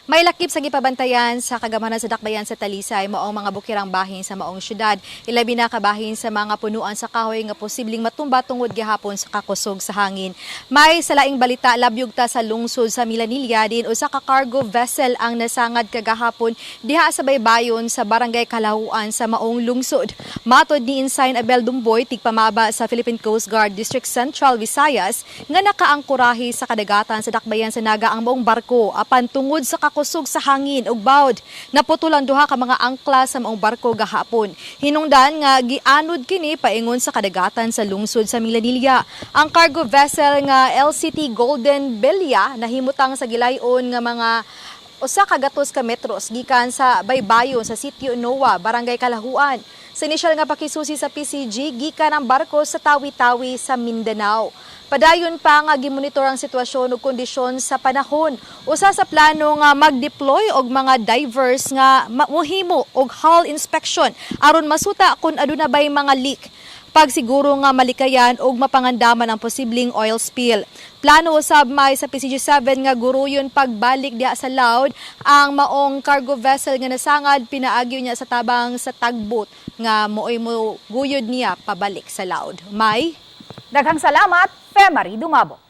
May lakip sa gipabantayan sa kagamanan sa dakbayan sa Talisay maong mga bukirang bahin sa maong syudad. Ilabi na kabahin sa mga punuan sa kahoy nga posibleng matumba tungod gihapon sa kakusog sa hangin. May salaing balita labyog ta sa lungsod sa Milanilla din usa ka cargo vessel ang nasangad kagahapon diha sa baybayon sa barangay Kalahuan sa maong lungsod. Matod ni Insign Abel Dumboy tigpamaba sa Philippine Coast Guard District Central Visayas nga nakaangkurahi sa kadagatan sa dakbayan sa Naga ang maong barko apan tungod sa kusog sa hangin ug bawd naputulan duha ka mga angkla sa maong barko gahapon. Hinungdan nga gianod kini paingon sa kadagatan sa lungsod sa Milanilla. Ang cargo vessel nga LCT Golden Belia nahimutang sa gilayon nga mga usa ka gatos ka metros gikan sa baybayon sa sitio Noa, Barangay Kalahuan. Sa inisyal nga pakisusi sa PCG, gikan ang barko sa Tawi-Tawi sa Mindanao. Padayon pa nga gimonitor ang sitwasyon ug kondisyon sa panahon. Usa sa plano nga mag-deploy og mga divers nga mohimo og hull inspection aron masuta kung aduna bay mga leak. Pagsiguro nga malikayan og mapangandaman ang posibleng oil spill. Plano usab may sa PCG-7 nga guruyon pagbalik diha sa Laud ang maong cargo vessel nga nasangad pinaagyo niya sa tabang sa tugboat nga moy mo guyod niya pabalik sa Laud. May Daghang salamat, Femari Dumabo.